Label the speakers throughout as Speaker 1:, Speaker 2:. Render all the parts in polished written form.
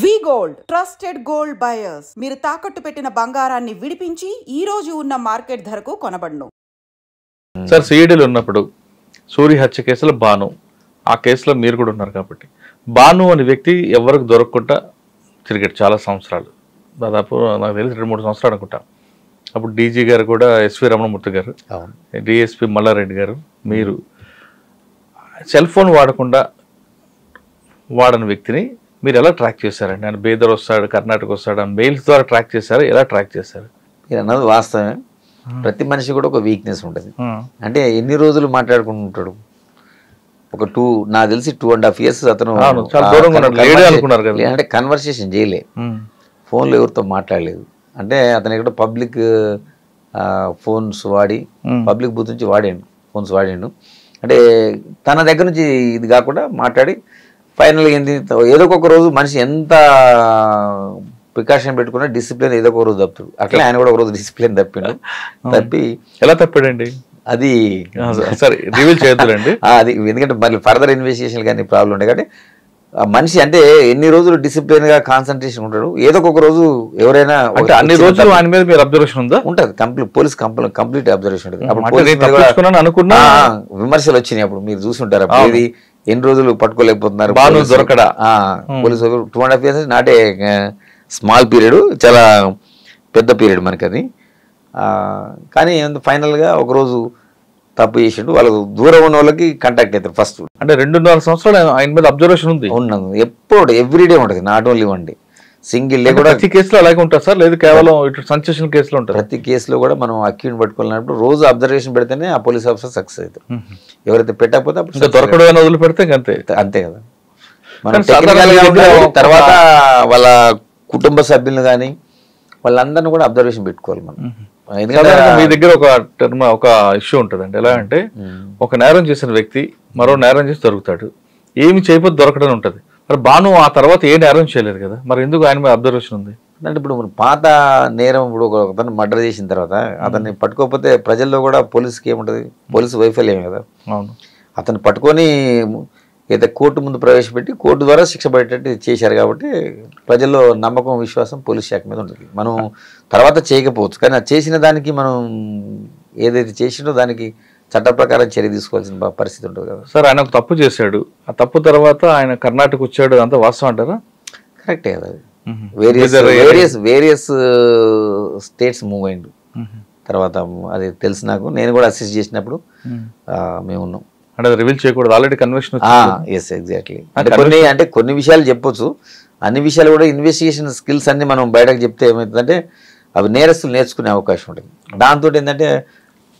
Speaker 1: వి gold trusted gold buyers. మీరు తాకట్టు పెట్టిన బంగారాన్ని విడిపించి ఈ రోజు ఉన్న మార్కెట్ ధరకు కొనబడును.
Speaker 2: సార్ సిఐడిలో ఉన్నప్పుడు సూరి హత్య కేసులో భాను, ఆ కేసులో మీరు కూడా ఉన్నారు కాబట్టి, భాను అనే వ్యక్తి ఎవరికి దొరకకుండా తిరిగాడు చాలా సంవత్సరాలు, దాదాపు నాకు తెలిసి 2-3 సంవత్సరాలు అనుకుంటా. అప్పుడు డీజీ గారు కూడా ఎస్వి రమణమూర్తి గారు, డిఎస్పి మల్లారెడ్డి గారు, మీరు సెల్ ఫోన్ వాడకుండా వాడని వ్యక్తిని మీరు ఎలా ట్రాక్ చేశారండి? ఆయన బేదర్ వస్తాడు, కర్ణాటక వస్తాడు, మెయిల్స్ ద్వారా ట్రాక్ చేశారు, ఎలా ట్రాక్ చేశారు?
Speaker 3: మీరు అన్నది వాస్తవమే. ప్రతి మనిషి కూడా ఒక వీక్నెస్ ఉంటుంది. అంటే ఎన్ని రోజులు మాట్లాడుకుంటుంటాడు? ఒక నాకు తెలిసి 2.5 years అతను అంటే కన్వర్సేషన్ చేయలే, ఫోన్లో ఎవరితో మాట్లాడలేదు. అంటే అతను ఇక్కడ పబ్లిక్ ఫోన్స్ వాడి, పబ్లిక్ బూత్ నుంచి ఫోన్స్ వాడిండు. అంటే తన దగ్గర నుంచి ఇది కాకుండా మాట్లాడి ఫైనల్గా ఏంది, ఏదో ఒక రోజు మనిషి ఎంత ప్రికాషన్ పెట్టుకున్నా డిసిప్లిన్ ఏదో ఒక రోజు తప్పుతాడు. అట్లా ఆయన కూడా ఒక రోజు డిసిప్లిన్ తప్పి
Speaker 2: ఎలా తప్పాడండి
Speaker 3: అది
Speaker 2: సరే రివీల్ చేయొద్దులండి.
Speaker 3: అది ఎందుకంటే మళ్ళీ ఫర్దర్ ఇన్వెస్టిగేషన్ కానీ ప్రాబ్లం ఉండే కాబట్టి మనిషి అంటే ఎన్ని రోజులు డిసిప్లిన్ గా కాన్సన్ట్రేషన్ ఉంటాడు. ఏదో ఒక రోజు ఎవరైనా
Speaker 2: అన్ని రోజులు ఆయన మీద మీరు అబ్జర్వేషన్ ఉందా?
Speaker 3: ఉంటుంది, పోలీస్ కంప్లీట్ అబ్జర్వేషన్ ఉంటుంది.
Speaker 2: అనుకున్నా
Speaker 3: విమర్శలు వచ్చినాయి, అప్పుడు మీరు చూసుంటారు. ఇది ఎన్ని రోజులు పట్టుకోలేకపోతున్నారు
Speaker 2: దొరకడా.
Speaker 3: పోలీసు 2.5 years నాటే స్మాల్ పీరియడ్, చాలా పెద్ద పీరియడ్ మనకి అది. కానీ ఫైనల్గా ఒకరోజు తప్పు చేసిండు. వాళ్ళకు దూరం ఉన్న వాళ్ళకి కాంటాక్ట్ అవుతారు ఫస్ట్.
Speaker 2: అంటే 2.5 సంవత్సరాలు ఆయన మీద అబ్జర్వేషన్ ఉంది.
Speaker 3: ఉన్నాను ఎప్పుడు ఎవ్రీడే ఉంటుంది, not only one day. Single day కూడా
Speaker 2: ప్రతి కేసులో అలాగే ఉంటుంది సార్, లేదు కేవలం ఇటు సెన్సేషనల్ కేసులో ఉంటుంది?
Speaker 3: ప్రతి కేసులో కూడా మనం అక్యూని పట్టుకోవాలన్నప్పుడు రోజు అబ్జర్వేషన్ పెడితేనే ఆ పోలీస్ ఆఫీసర్ సక్సెస్ అవుతారు. ఎవరైతే పెట్టకపోతే అప్పుడు
Speaker 2: దొరకడం వదిలి పెడితే అంతే
Speaker 3: అంతే కదా. మనం తర్వాత వాళ్ళ కుటుంబ సభ్యులను కానీ వాళ్ళందరినీ కూడా అబ్జర్వేషన్ పెట్టుకోవాలి మనం.
Speaker 2: ఎందుకంటే మీ దగ్గర ఒక ఇష్యూ ఉంటుందండి. ఎలా అంటే ఒక నేరం చేసిన వ్యక్తి మరో నేరం చేసి దొరుకుతాడు, ఏమి చేయకపోతే దొరకడం ఉంటుంది. మరి భాను ఆ తర్వాత ఏ నేరం చేయలేదు కదా, మరి ఎందుకు ఆయన మీద అబ్జర్వేషన్ ఉంది?
Speaker 3: అంటే ఇప్పుడు పాత నేరం, ఇప్పుడు ఒకతను మర్డర్ చేసిన తర్వాత అతన్ని పట్టుకోకపోతే ప్రజల్లో కూడా పోలీసుకి ఏముంటుంది, పోలీసు వైఫల్యం కదా.
Speaker 2: అవును,
Speaker 3: అతను పట్టుకొని ఏదైతే కోర్టు ముందు ప్రవేశపెట్టి కోర్టు ద్వారా శిక్ష పడేటట్టు చేశారు కాబట్టి ప్రజల్లో నమ్మకం, విశ్వాసం పోలీస్ శాఖ మీద ఉంటుంది. మనం తర్వాత చేయకపోవచ్చు, కానీ చేసిన దానికి మనం ఏదైతే చేసినో దానికి చట్ట ప్రకారం చర్య తీసుకోవాల్సిన పరిస్థితి ఉంటుంది కదా.
Speaker 2: సార్ ఆయన ఒక తప్పు చేశాడు, ఆ తప్పు తర్వాత ఆయన కర్ణాటక వచ్చాడు, అంతా వాస్తవం అంటారా?
Speaker 3: కరెక్టే కదా. వేరియస్ స్టేట్స్ మూవ్ అయిండు తర్వాత, అది తెలుసు నాకు. నేను కూడా అసిస్ట్ చేసినప్పుడు మేము ఉన్నాం.
Speaker 2: అంటే రివీల్ చేయకూడదు, ఆల్రెడీ కన్విక్షన్.
Speaker 3: Yes exactly. అంటే కొన్ని విషయాలు చెప్పొచ్చు, అన్ని విషయాలు కూడా ఇన్వెస్టిగేషన్ స్కిల్స్ అన్ని మనం బయటకు చెప్తే ఏమవుతుందంటే అవి నేరస్తులు నేర్చుకునే అవకాశం ఉంటుంది. దాంతో ఏంటంటే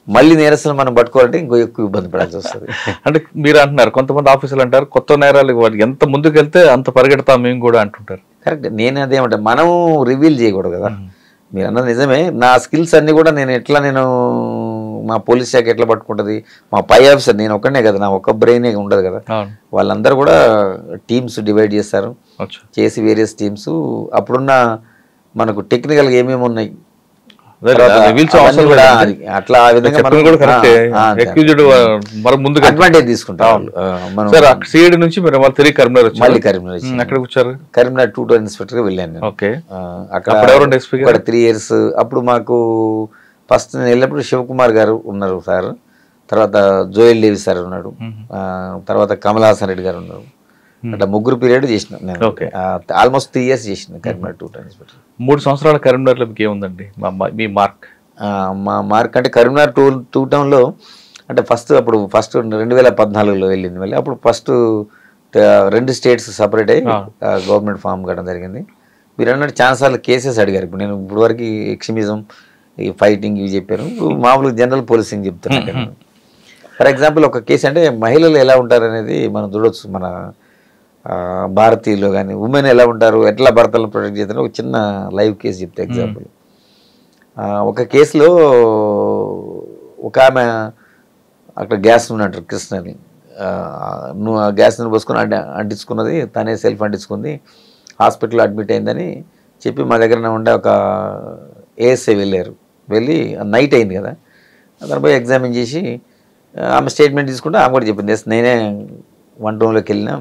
Speaker 3: మళ్ళీ నేరస్తులు మనం పట్టుకోవాలంటే ఇంకో ఎక్కువ ఇబ్బంది పడాల్సి వస్తుంది.
Speaker 2: అంటే మీరు అంటున్నారు, కొంతమంది ఆఫీసులు అంటారు కొత్త నేరాలు ఎంత ముందుకు వెళ్తే అంత పరిగెడతాం మేము కూడా అంటుంటారు.
Speaker 3: కరెక్ట్. నేను అదేమంటే మనం రివీల్ చేయకూడదు కదా. మీరు అన్నది నిజమే. నా స్కిల్స్ అన్నీ కూడా నేను మా పోలీస్ శాఖ ఎట్లా పట్టుకుంటుంది, మా పై ఆఫీసర్, నేను ఒక్కనే కదా, నా ఒక్క బ్రెయినే ఉండదు కదా. వాళ్ళందరూ కూడా టీమ్స్ డివైడ్ చేస్తారు, చేసి వేరియస్ టీమ్స్ అప్పుడున్న మనకు టెక్నికల్గా ఏమేమి ఉన్నాయి అట్లా ఆ విధంగా అడ్వాంటేజ్ తీసుకుంటాం. మళ్ళీ కరీంనగర్ 2 టౌన్ ఇన్స్పెక్టర్ గా వెళ్ళాను. అక్కడ 3 years. అప్పుడు మాకు ఫస్ట్ నేను వెళ్ళినప్పుడు శివకుమార్ గారు ఉన్నారు సార్, తర్వాత జోయల్ డేవిస్ సార్ ఉన్నాడు, తర్వాత కమల్ హాసన్ రెడ్డి గారు ఉన్నారు. అట్లా 3 పీరియడ్ చేసిన నేను. ఆల్మోస్ట్ 3 years చేసిన కరీంనగర్ 2 టౌన్ ఇన్స్పెక్టర్.
Speaker 2: 3 సంవత్సరాల కరీంనగర్లో మీకు ఏముందండి మీ మార్క్?
Speaker 3: మా మార్క్ అంటే కరీంనగర్ 2 టౌన్లో అంటే ఫస్ట్ 2014లో వెళ్ళింది. మళ్ళీ అప్పుడు ఫస్ట్ 2 states సపరేట్ అయ్యి గవర్నమెంట్ ఫామ్ కట్టడం జరిగింది. మీరు అన్నట్టు చాలాసార్లు కేసెస్ అడిగారు. ఇప్పుడు నేను ఇప్పుడు వరకు ఎక్స్ట్రీమిజం, ఈ ఫైటింగ్ ఇవి చెప్పాను, మామూలుగా జనరల్ పోలీసింగ్ చెప్తున్నాను. ఫర్ ఎగ్జాంపుల్ ఒక కేసు అంటే మహిళలు ఎలా ఉంటారు అనేది మనం చూడవచ్చు. మన భారతీయులు కానీ ఉమెన్ ఎలా ఉంటారు, ఎట్లా భర్తలను ప్రొటెక్ట్ చేస్తారు, ఒక చిన్న లైవ్ కేసు చెప్తే ఎగ్జాంపుల్. ఒక కేసులో ఒక ఆమె అక్కడ గ్యాస్ ఉన్నట్టు కృష్ణని గ్యాస్ పోసుకొని అంటించుకున్నది, తనే సెల్ఫ్ అంటించుకుంది, హాస్పిటల్లో అడ్మిట్ అయిందని చెప్పి మా దగ్గర ఉండే ఒక ఏఎస్ఐ వెళ్ళి నైట్ అయింది కదా, అతను పోయి ఎగ్జామిన్ చేసి ఆమె స్టేట్మెంట్ తీసుకుంటే ఆమె కూడా చెప్పింది, నేనే 1 roomలోకి వెళ్ళినా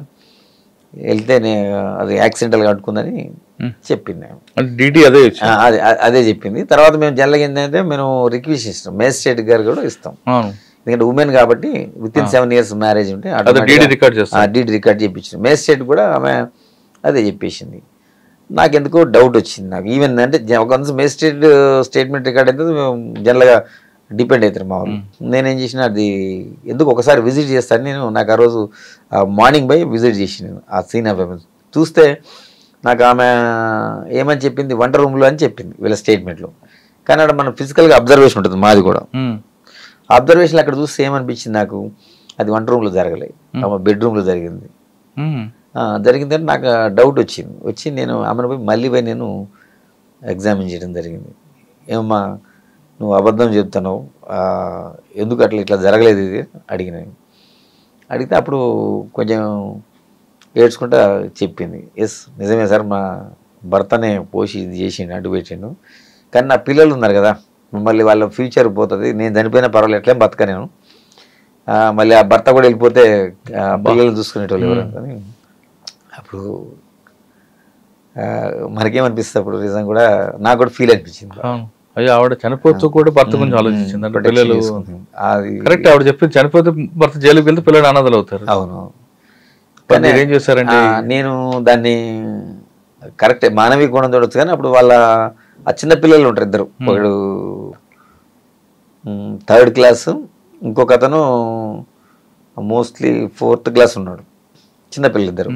Speaker 3: వెళ్తే అది యాక్సిడెంటల్గా అట్టుకుందని చెప్పింది నేను.
Speaker 2: డీటీ అదే
Speaker 3: అదే చెప్పింది. తర్వాత మేము జనరల్గా ఏంటంటే మేము రిక్వెస్ట్ ఇస్తాం, మేజిస్ట్రేట్ గారు కూడా ఇస్తాం, ఎందుకంటే ఉమెన్ కాబట్టి విత్ ఇన్ 7 years మ్యారేజ్ ఉంటే డీడీ రికార్డ్ చేయించింది. మేజిస్ట్రేట్ కూడా ఆమె అదే చెప్పేసింది. నాకెందుకో డౌట్ వచ్చింది నాకు. ఈవెన్ అంటే ఒక మేజిస్ట్రేట్ స్టేట్మెంట్ రికార్డ్ అయితే జనరల్గా డిపెండ్ అవుతారు మా వాళ్ళు. నేనేం చేసిన అది ఎందుకు ఒకసారి విజిట్ చేస్తాను నేను. నాకు ఆ రోజు మార్నింగ్ పోయి విజిట్ చేసి నేను ఆ సీన్ ఆఫ్ ఎవిడెన్స్ చూస్తే నాకు ఆమె ఏమని చెప్పింది, వంట రూమ్లో అని చెప్పింది వీళ్ళ స్టేట్మెంట్లో. కానీ అక్కడ మనం ఫిజికల్గా అబ్జర్వేషన్ ఉంటుంది మాది కూడా. అబ్జర్వేషన్ అక్కడ చూస్తే ఏమనిపించింది నాకు, అది వంట రూమ్లో జరగలేదు, ఆమె బెడ్రూమ్లో జరిగింది. జరిగిందంటే నాకు డౌట్ వచ్చి నేను ఆమెను పోయి మళ్ళీ పోయి నేను ఎగ్జామిన్ చేయడం జరిగింది. ఏమమ్మా నువ్వు అబద్ధం చెప్తున్నావు, ఎందుకు అట్లా ఇట్లా జరగలేదు ఇది అడిగితే అప్పుడు కొంచెం ఏడ్చుకుంటా చెప్పింది, ఎస్ నిజమే సార్, మా భర్తనే పోసి ఇది చేసిండు, అడ్డు పెట్టిండు, కానీ నా పిల్లలు ఉన్నారు కదా, మళ్ళీ వాళ్ళ ఫ్యూచర్ పోతుంది, నేను చనిపోయినా పర్వాలేదు ఎట్లేం బతక నేను, మళ్ళీ ఆ భర్త కూడా వెళ్ళిపోతే పిల్లలు చూసుకునేటోళ్ళు ఎవరు అని. అప్పుడు మనకేమనిపిస్తుంది అప్పుడు నిజం కూడా నాకు కూడా ఫీల్ అనిపించింది.
Speaker 2: అయ్యో ఆవిడ చనిపోతూ కూడా భర్త గురించి ఆలోచించింది అంటే పిల్లలు కరెక్ట్. ఆవిడ చెప్పింది చనిపోతే భర్త జైలుకి వెళ్తే పిల్లలు అనాథలు అవుతారు.
Speaker 3: అవును,
Speaker 2: ఏం చేశారంటే
Speaker 3: నేను దాన్ని కరెక్టే మానవీయ గుణం చూడొచ్చు. కానీ అప్పుడు వాళ్ళ ఆ చిన్న పిల్లలు ఉంటారు ఇద్దరు, ఒకడు 3rd class, ఇంకొక అతను మోస్ట్లీ 4th class ఉన్నాడు, చిన్నపిల్లలు ఇద్దరు.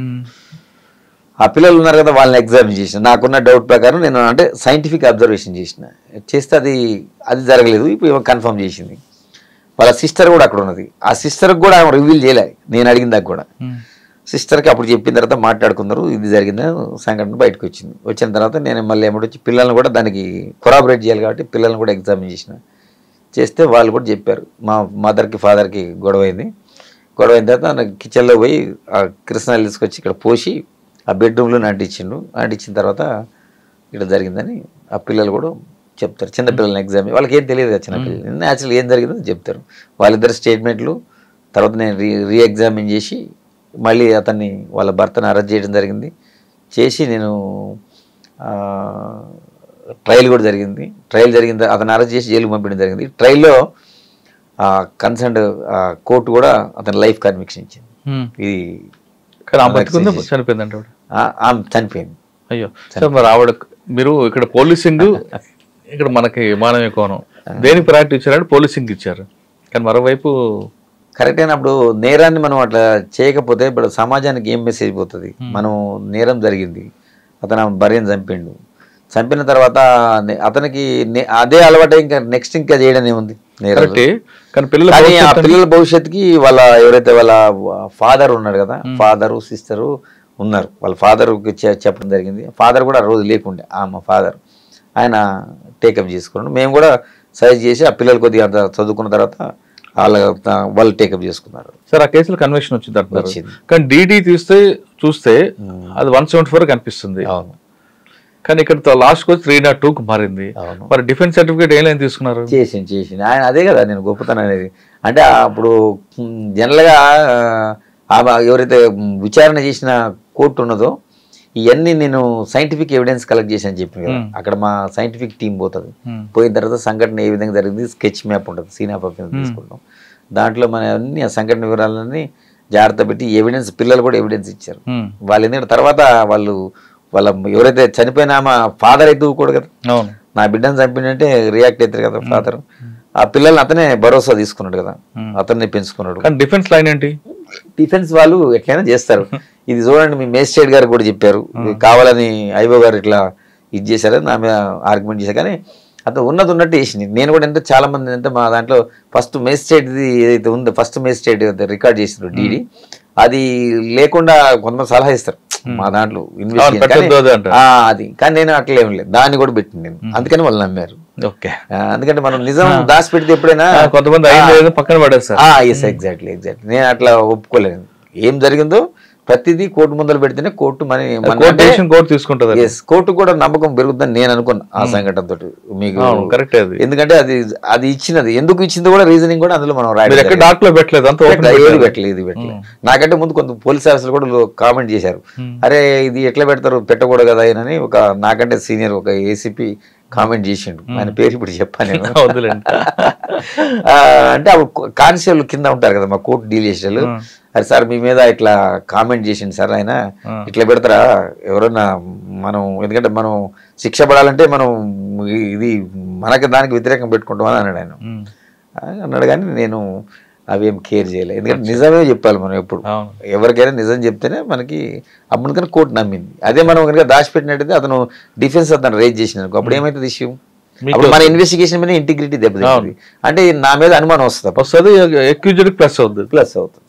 Speaker 3: ఆ పిల్లలు ఉన్నారు కదా, వాళ్ళని ఎగ్జామిన్ చేసిన. నాకున్న డౌట్ ప్రకారం నేను అంటే సైంటిఫిక్ అబ్జర్వేషన్ చేస్తే అది జరగలేదు. ఇప్పుడు కన్ఫర్మ్ చేసింది. వాళ్ళ సిస్టర్ కూడా అక్కడ ఉన్నది. ఆ సిస్టర్కి కూడా ఆమె రివీల్ చేయలే, నేను అడిగిన దాకా కూడా. సిస్టర్కి అప్పుడు చెప్పిన తర్వాత మాట్లాడుకున్నారు, ఇది జరిగింది సంఘటన బయటకు వచ్చింది. వచ్చిన తర్వాత నేను మళ్ళీ ఏమిటొచ్చి పిల్లల్ని కూడా దానికి కొరాబరేట్ చేయాలి కాబట్టి పిల్లల్ని కూడా ఎగ్జామిన్ చేస్తే వాళ్ళు కూడా చెప్పారు, మా మదర్కి ఫాదర్కి గొడవ అయిన తర్వాత కిచెన్లో పోయి ఆ కృష్ణాలు తీసుకొచ్చి ఇక్కడ పోసి ఆ బెడ్రూమ్లో అంటించిన తర్వాత ఇక్కడ జరిగిందని ఆ పిల్లలు కూడా చెప్తారు. చిన్నపిల్లలని ఎగ్జామిన్ వాళ్ళకి ఏం తెలియదు కదా, చిన్నపిల్లలు న్యాచురల్ ఏం జరిగిందో చెప్తారు. వాళ్ళిద్దరు స్టేట్మెంట్లు తర్వాత నేను రీఎగ్జామిన్ చేసి మళ్ళీ అతన్ని వాళ్ళ భర్తను అరెస్ట్ చేయడం జరిగింది. చేసి నేను ట్రయల్ కూడా జరిగింది. ట్రయల్ జరిగింది, అతను అరెస్ట్ చేసి జైలుకు పంపించడం జరిగింది. ట్రయల్లో కన్సర్న్ కోర్టు కూడా అతని లైఫ్ కన్విక్షన్ ఇచ్చింది. ఇది
Speaker 2: చనిపోయింది.
Speaker 3: చనిపోయింది.
Speaker 2: అయ్యో మరి ఆవిడ మీరు ఇక్కడ పోలీసింగ్, ఇక్కడ మనకి మానవీయ కోణం దేనికి ప్రయారిటీ ఇచ్చారంటే పోలీసింగ్ ఇచ్చారు. కానీ మరోవైపు
Speaker 3: కరెక్ట్ అయినప్పుడు నేరాన్ని మనం అట్లా చేయకపోతే ఇప్పుడు సమాజానికి ఏం మెసేజ్ పోతుంది. మనం నేరం జరిగింది, అతను భార్యను చంపిన తర్వాత అతనికి అదే అలవాటు ఇంకా నెక్స్ట్ ఇంకా చేయడం ఏముంది. కానీ ఆ పిల్లల భవిష్యత్తుకి వాళ్ళ ఎవరైతే వాళ్ళ ఫాదర్ ఉన్నాడు కదా, ఫాదరు సిస్టరు ఉన్నారు, వాళ్ళ ఫాదర్కి చెప్పడం జరిగింది. ఫాదర్ కూడా ఆ రోజు లేకుండే, మా ఫాదర్ ఆయన టేకప్ చేసుకున్నాడు. మేము కూడా సజెస్ట్ చేసి ఆ పిల్లలు కొద్దిగా అంత చదువుకున్న తర్వాత వాళ్ళు టేకప్ చేసుకున్నారు.
Speaker 2: సార్ ఆ కేసులో కన్విక్షన్ వచ్చింది. కానీ డీడీ చూస్తే అది 174 కనిపిస్తుంది.
Speaker 3: అవును,
Speaker 2: కానీ ఇక్కడ లాస్ట్ వచ్చి 302కు మారింది. మరి డిఫెన్స్ సర్టిఫికేట్ ఏం తీసుకున్నారు?
Speaker 3: చేసింది ఆయన. అదే కదా నేను గొప్పతనం అనేది. అంటే అప్పుడు జనరల్గా ఎవరైతే విచారణ చేసిన కోర్టు ఉన్నదో ఇవన్నీ నేను సైంటిఫిక్ ఎవిడెన్స్ కలెక్ట్ చేశాను చెప్పాను కదా. అక్కడ మా సైంటిఫిక్ టీం పోతుంది. పోయిన తర్వాత సంఘటన ఏ విధంగా జరిగింది స్కెచ్ మ్యాప్ ఉంటుంది, సీన్ ఆఫ్ ఎవిడెన్స్ తీసుకుంటాం. దాంట్లో మన అన్ని ఆ సంఘటన వివరాలన్నీ జాగ్రత్త పెట్టి ఎవిడెన్స్, పిల్లలు కూడా ఎవిడెన్స్ ఇచ్చారు. వాళ్ళు ఎందుకంటే తర్వాత వాళ్ళ ఎవరైతే చనిపోయినా మా ఫాదర్ అయితే ఊరుకోడు కదా, నా బిడ్డను చంపినంటే రియాక్ట్ అవుతారు కదా ఫాదర్. ఆ పిల్లల్ని అతనే భరోసా తీసుకున్నాడు కదా, అతన్ని పెంచుకున్నాడు.
Speaker 2: డిఫెన్స్ లైన్ ఏంటి?
Speaker 3: డిఫెన్స్ వాళ్ళు ఎట్లయినా చేస్తారు. ఇది చూడండి, మీ మేజిస్ట్రేట్ గారు కూడా చెప్పారు, కావాలని ఐఓ గారు ఇట్లా ఇది చేశారని నా మీద ఆర్గ్యుమెంట్ చేశారు. కానీ అతను ఉన్నట్టు చేసింది. నేను కూడా అంటే చాలా మంది అంటే మా దాంట్లో ఫస్ట్ మేజిస్ట్రేట్ది ఏదైతే ఉందో ఫస్ట్ మేజిస్ట్రేట్ రికార్డ్ చేసిన డీడీ అది లేకుండా కొంతమంది సలహా ఇస్తారు మా దాంట్లో ఇన్వెస్టిగేషన్ అది. కానీ నేను అట్లా ఏం లేదు, దాన్ని కూడా పెట్టింది నేను. అందుకని వాళ్ళు నమ్మారు. ఎందుకంటే మనం నిజం దాచి పెడితే ఎప్పుడైనా
Speaker 2: కొంతమంది పక్కన పడేస్తారు.
Speaker 3: ఎగ్జాక్ట్లీ నేను అట్లా ఒప్పుకోలేను. ఏం జరిగిందో ప్రతిదీ కోర్టు ముందర పెడితేనే కోర్టు
Speaker 2: కోర్టు తీసుకుంటుంది.
Speaker 3: కోర్టు కూడా నమ్మకం పెరుగుతుందని నేను అనుకున్నా ఆ సంఘటనతో. మీకు
Speaker 2: కరెక్ట్.
Speaker 3: ఎందుకంటే అది ఇచ్చినది ఎందుకు ఇచ్చిందో కూడా రీజనింగ్ కూడా అందులో మనం రాయలేదు.
Speaker 2: డాక్ లో పెట్టలేదు,
Speaker 3: పెట్టలేదు. నాకంటే ముందు కొంత పోలీస్ ఆఫీసర్లు కూడా కామెంట్ చేశారు, అరే ఇది ఎట్లా పెడతారు, పెట్టకూడదు కదా అని. ఒక నాకంటే సీనియర్ ఒక ఏసీపీ కామెంట్ చేసిండు, ఆయన పేరు ఇప్పుడు చెప్పాను నేను. అంటే అప్పుడు కానిస్టేబుల్ కింద ఉంటారు కదా మా కోర్టు డీల్ చేసేవాళ్ళు, అరే సార్ మీ మీద ఇట్లా కామెంట్ చేసిండు సార్ ఆయన, ఇట్లా పెడతారా ఎవరన్నా, మనం ఎందుకంటే మనం శిక్ష పడాలంటే మనం ఇది మనకి దానికి వ్యతిరేకంగా పెట్టుకుంటాం అని అన్నాడు ఆయన. అన్నాడు కానీ నేను అవేం కేర్ చేయలేదు, ఎందుకంటే నిజమే చెప్పాలి మనం ఎప్పుడు. ఎవరికైనా నిజం చెప్తేనే మనకి అప్పుడు కోర్టు నమ్మింది. అదే మనం కనుక దాచిపెట్టినట్టయితే అతను డిఫెన్స్ అతను రేజ్ చేసినారు, అప్పుడు ఏమైతుంది ఇష్యూ, అప్పుడు మన ఇన్వెస్టిగేషన్ మీద ఇంటిగ్రిటీ దెబ్బతింటుంది. అంటే నా మీద అనుమానం వస్తుంది,
Speaker 2: అక్యూజ్డ్ ప్లస్ అవుతుంది.